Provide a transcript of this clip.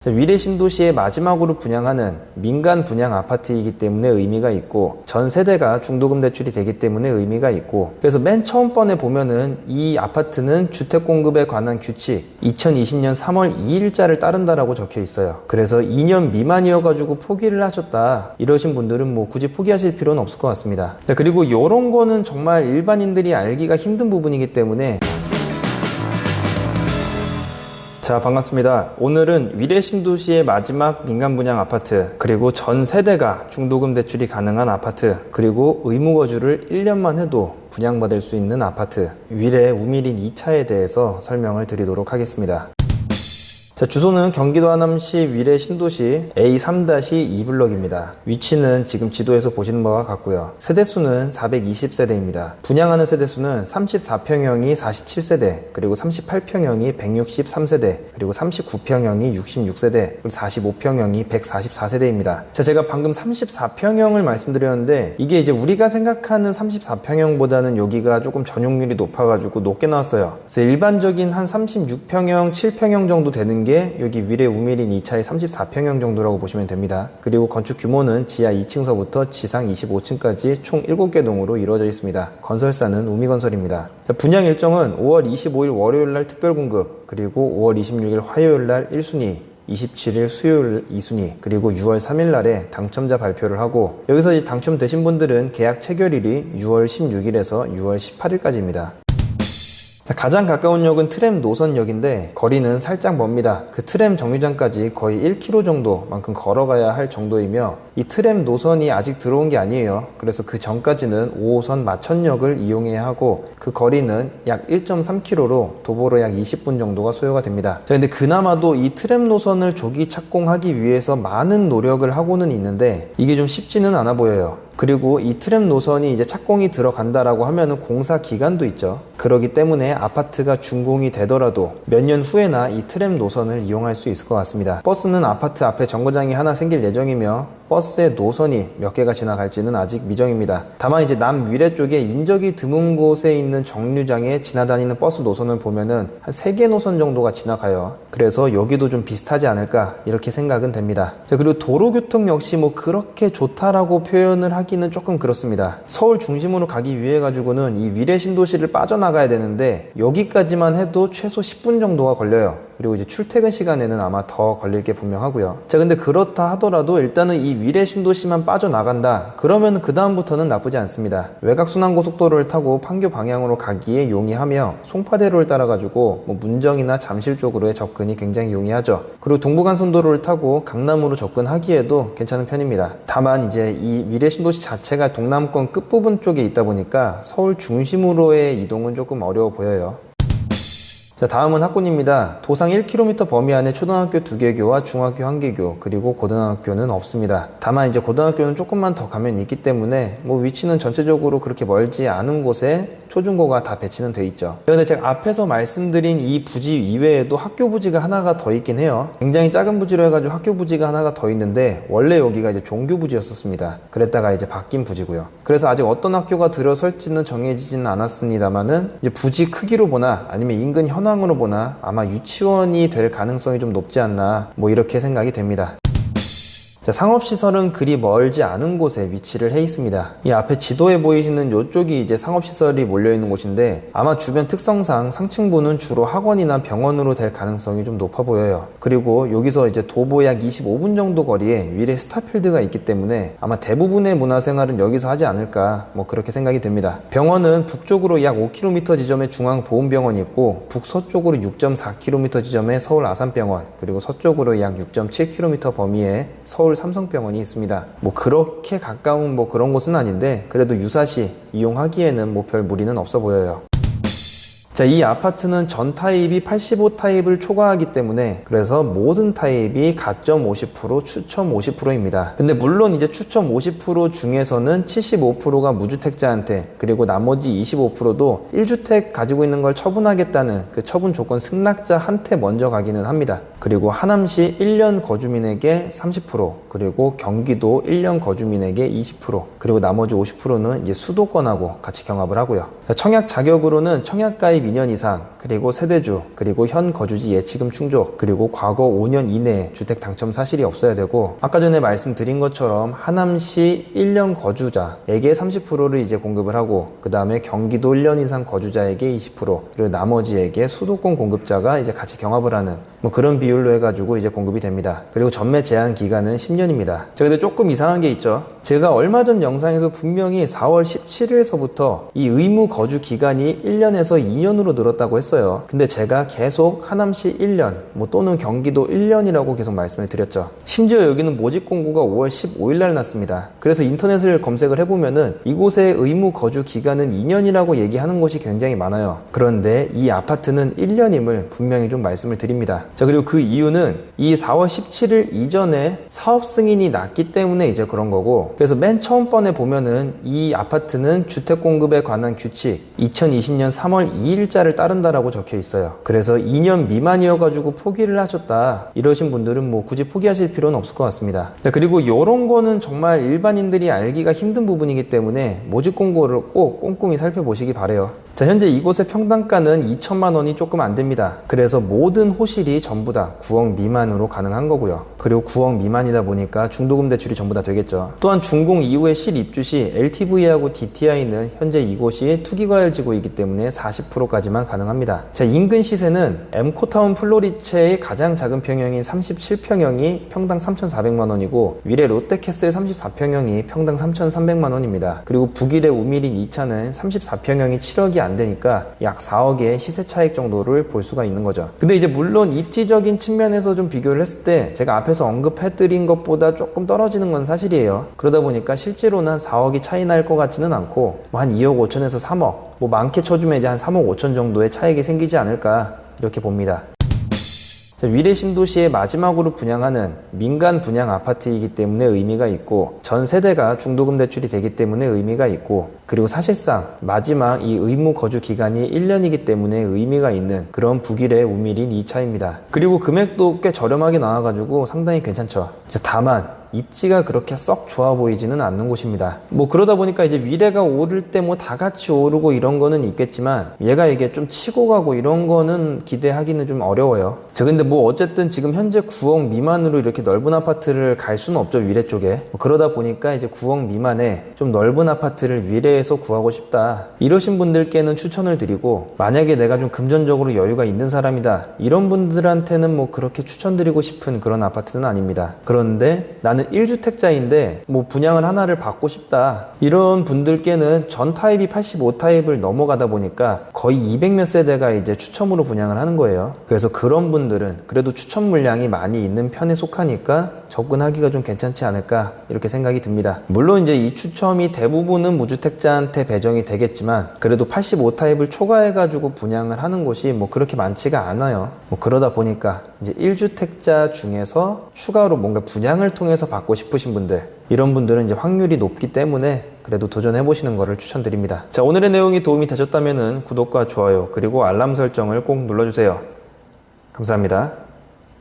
위례 신도시의 마지막으로 분양하는 민간 분양 아파트이기 때문에 의미가 있고, 전 세대가 중도금 대출이 되기 때문에 의미가 있고, 그래서 맨 처음 번에 보면은 이 아파트는 주택 공급에 관한 규칙 2020년 3월 2일자를 따른다라고 적혀 있어요. 그래서 2년 미만이어가지고 포기를 하셨다 이러신 분들은 뭐 굳이 포기하실 필요는 없을 것 같습니다. 자, 그리고 이런 거는 정말 일반인들이 알기가 힘든 부분이기 때문에. 자, 반갑습니다. 오늘은 위례 신도시의 마지막 민간 분양 아파트, 그리고 전 세대가 중도금 대출이 가능한 아파트, 그리고 의무거주를 1년만 해도 분양받을 수 있는 아파트, 위례 우미린 2차에 대해서 설명을 드리도록 하겠습니다. 자, 주소는 경기도 하남시 위례 신도시 A3-2블럭입니다. 위치는 지금 지도에서 보시는 바와 같고요. 세대수는 420세대입니다. 분양하는 세대수는 34평형이 47세대, 그리고 38평형이 163세대, 그리고 39평형이 66세대, 그리고 45평형이 144세대입니다. 자, 제가 방금 34평형을 말씀드렸는데, 이게 이제 우리가 생각하는 34평형보다는 여기가 조금 전용률이 높아가지고 높게 나왔어요. 그래서 일반적인 한 36평형, 7평형 정도 되는 게 여기 위례 우미린 2차의 34평형 정도라고 보시면 됩니다. 그리고 건축 규모는 지하 2층서부터 지상 25층까지 총 7개 동으로 이루어져 있습니다. 건설사는 우미건설입니다. 분양 일정은 5월 25일 월요일날 특별공급, 그리고 5월 26일 화요일날 1순위, 27일 수요일 2순위, 그리고 6월 3일 날에 당첨자 발표를 하고, 여기서 이제 당첨되신 분들은 계약 체결일이 6월 16일에서 6월 18일까지입니다. 가장 가까운 역은 트램 노선역인데 거리는 살짝 멉니다. 그 트램 정류장까지 거의 1km 정도만큼 걸어가야 할 정도이며, 이 트램 노선이 아직 들어온 게 아니에요. 그래서 그 전까지는 5호선 마천역을 이용해야 하고, 그 거리는 약 1.3km로 도보로 약 20분 정도가 소요가 됩니다. 자, 근데 그나마도 이 트램 노선을 조기 착공하기 위해서 많은 노력을 하고는 있는데 이게 좀 쉽지는 않아 보여요. 그리고 이 트램 노선이 이제 착공이 들어간다라고 하면은 공사 기간도 있죠. 그렇기 때문에 아파트가 준공이 되더라도 몇 년 후에나 이 트램 노선을 이용할 수 있을 것 같습니다. 버스는 아파트 앞에 정거장이 하나 생길 예정이며, 버스의 노선이 몇 개가 지나갈지는 아직 미정입니다. 다만 이제 남위례 쪽에 인적이 드문 곳에 있는 정류장에 지나다니는 버스 노선을 보면은 한 3개 노선 정도가 지나가요. 그래서 여기도 좀 비슷하지 않을까 이렇게 생각은 됩니다. 자, 그리고 도로교통 역시 뭐 그렇게 좋다라고 표현을 하기는 조금 그렇습니다. 서울 중심으로 가기 위해 가지고는 이 위례 신도시를 빠져나가야 되는데 여기까지만 해도 최소 10분 정도가 걸려요. 그리고 이제 출퇴근 시간에는 아마 더 걸릴 게 분명하고요. 자, 근데 그렇다 하더라도 일단은 이 위례 신도시만 빠져나간다 그러면 그 다음부터는 나쁘지 않습니다. 외곽순환고속도로를 타고 판교 방향으로 가기에 용이하며, 송파대로를 따라가지고 뭐 문정이나 잠실 쪽으로의 접근이 굉장히 용이하죠. 그리고 동부간선도로를 타고 강남으로 접근하기에도 괜찮은 편입니다. 다만 이제 이 위례 신도시 자체가 동남권 끝부분 쪽에 있다 보니까 서울 중심으로의 이동은 조금 어려워 보여요. 자, 다음은 학군입니다. 도상 1km 범위 안에 초등학교 2개교와 중학교 1개교, 그리고 고등학교는 없습니다. 다만 이제 고등학교는 조금만 더 가면 있기 때문에 뭐 위치는 전체적으로 그렇게 멀지 않은 곳에 초중고가 다 배치는 돼 있죠. 그런데 제가 앞에서 말씀드린 이 부지 이외에도 학교 부지가 하나가 더 있긴 해요. 굉장히 작은 부지로 해가지고 학교 부지가 하나가 더 있는데, 원래 여기가 이제 종교 부지였었습니다. 그랬다가 이제 바뀐 부지고요. 그래서 아직 어떤 학교가 들어설지는 정해지지는 않았습니다만은 이제 부지 크기로 보나 아니면 인근 현황으로 보나 아마 유치원이 될 가능성이 좀 높지 않나, 뭐 이렇게 생각이 됩니다. 자, 상업시설은 그리 멀지 않은 곳에 위치를 해 있습니다. 이 앞에 지도에 보이시는 이쪽이 이제 상업시설이 몰려있는 곳인데, 아마 주변 특성상 상층부는 주로 학원이나 병원으로 될 가능성이 좀 높아 보여요. 그리고 여기서 이제 도보 약 25분 정도 거리에 위례 스타필드가 있기 때문에 아마 대부분의 문화생활은 여기서 하지 않을까, 뭐 그렇게 생각이 됩니다. 병원은 북쪽으로 약 5km 지점에 중앙보훈병원이 있고, 북서쪽으로 6.4km 지점에 서울 아산병원, 그리고 서쪽으로 약 6.7km 범위에 서울 삼성병원이 있습니다. 뭐 그렇게 가까운 뭐 그런 곳은 아닌데, 그래도 유사시 이용하기에는 뭐 별 무리는 없어 보여요. 자, 이 아파트는 전 타입이 85 타입을 초과하기 때문에 그래서 모든 타입이 가점 50%, 추첨 50%입니다. 근데 물론 이제 추첨 50% 중에서는 75%가 무주택자한테, 그리고 나머지 25%도 1주택 가지고 있는 걸 처분하겠다는 그 처분 조건 승낙자한테 먼저 가기는 합니다. 그리고 하남시 1년 거주민에게 30%, 그리고 경기도 1년 거주민에게 20%, 그리고 나머지 50%는 이제 수도권하고 같이 경합을 하고요. 청약 자격으로는 청약 가입 2년 이상, 그리고 세대주, 그리고 현 거주지 예치금 충족, 그리고 과거 5년 이내에 주택 당첨 사실이 없어야 되고, 아까 전에 말씀드린 것처럼 하남시 1년 거주자에게 30%를 이제 공급을 하고, 그 다음에 경기도 1년 이상 거주자에게 20%, 그리고 나머지에게 수도권 공급자가 이제 같이 경합을 하는 뭐 그런 비율로 해가지고 이제 공급이 됩니다. 그리고 전매 제한 기간은 10년입니다. 자, 근데 조금 이상한 게 있죠. 제가 얼마 전 영상에서 분명히 4월 17일서부터 이 의무 거주 기간이 1년에서 2년으로 늘었다고 했어요. 근데 제가 계속 하남시 1년, 뭐 또는 경기도 1년이라고 계속 말씀을 드렸죠. 심지어 여기는 모집 공고가 5월 15일 날 났습니다. 그래서 인터넷을 검색을 해보면은 이곳의 의무 거주 기간은 2년이라고 얘기하는 곳이 굉장히 많아요. 그런데 이 아파트는 1년임을 분명히 좀 말씀을 드립니다. 자, 그리고 그 이유는 이 4월 17일 이전에 사업 승인이 났기 때문에 이제 그런 거고, 그래서 맨 처음 번에 보면은 이 아파트는 주택 공급에 관한 규칙 2020년 3월 2일자를 따른다라고 적혀 있어요. 그래서 2년 미만이어가지고 포기를 하셨다 이러신 분들은 뭐 굳이 포기하실 필요는 없을 것 같습니다. 자, 그리고 이런 거는 정말 일반인들이 알기가 힘든 부분이기 때문에 모집 공고를 꼭 꼼꼼히 살펴보시기 바래요. 자, 현재 이곳의 평당가는 2천만 원이 조금 안 됩니다. 그래서 모든 호실이 전부 다 9억 미만으로 가능한 거고요. 그리고 9억 미만이다 보니까 중도금 대출이 전부 다 되겠죠. 또한 준공 이후에 실입주 시 LTV하고 DTI는 현재 이곳이 투기과열지구이기 때문에 40%까지만 가능합니다. 자, 인근 시세는 엠코타운 플로리체의 가장 작은 평형인 37평형이 평당 3,400만 원이고, 위례 롯데캐슬 34평형이 평당 3,300만 원입니다. 그리고 북일의 우미린 2차는 34평형이 7억이 안 되니까 약 4억의 시세 차익 정도를 볼 수가 있는 거죠. 근데 이제 물론 입지적인 측면에서 좀 비교를 했을 때 제가 앞에서 언급해드린 것보다 조금 떨어지는 건 사실이에요. 그러다 보니까 실제로는 한 4억이 차이 날 것 같지는 않고 뭐 한 2억 5천에서 3억, 뭐 많게 쳐주면 이제 한 3억 5천 정도의 차익이 생기지 않을까 이렇게 봅니다. 자, 위례 신도시의 마지막으로 분양하는 민간 분양 아파트이기 때문에 의미가 있고, 전 세대가 중도금 대출이 되기 때문에 의미가 있고, 그리고 사실상 마지막 이 의무 거주 기간이 1년이기 때문에 의미가 있는 그런 북일의 우미린 2차입니다. 그리고 금액도 꽤 저렴하게 나와가지고 상당히 괜찮죠. 자, 다만 입지가 그렇게 썩 좋아 보이지는 않는 곳입니다. 뭐 그러다 보니까 이제 위례가 오를 때 뭐 다 같이 오르고 이런 거는 있겠지만, 얘가 이게 좀 치고 가고 이런 거는 기대하기는 좀 어려워요. 저 근데 뭐 어쨌든 지금 현재 9억 미만으로 이렇게 넓은 아파트를 갈 수는 없죠, 위례 쪽에. 뭐 그러다 보니까 이제 9억 미만에 좀 넓은 아파트를 위례에서 구하고 싶다 이러신 분들께는 추천을 드리고, 만약에 내가 좀 금전적으로 여유가 있는 사람이다 이런 분들한테는 뭐 그렇게 추천드리고 싶은 그런 아파트는 아닙니다. 그런데 나는 1주택자인데 뭐 분양을 하나를 받고 싶다 이런 분들께는 전 타입이 85타입을 넘어가다 보니까 거의 200몇 세대가 이제 추첨으로 분양을 하는 거예요. 그래서 그런 분들은 그래도 추첨 물량이 많이 있는 편에 속하니까 접근하기가 좀 괜찮지 않을까 이렇게 생각이 듭니다. 물론 이제 이 추첨이 대부분은 무주택자한테 배정이 되겠지만, 그래도 85타입을 초과해가지고 분양을 하는 곳이 뭐 그렇게 많지가 않아요. 뭐 그러다 보니까 이제 1주택자 중에서 추가로 뭔가 분양을 통해서 받고 싶으신 분들, 이런 분들은 이제 확률이 높기 때문에 그래도 도전해보시는 거를 추천드립니다. 자, 오늘의 내용이 도움이 되셨다면 구독과 좋아요 그리고 알람 설정을 꼭 눌러주세요. 감사합니다.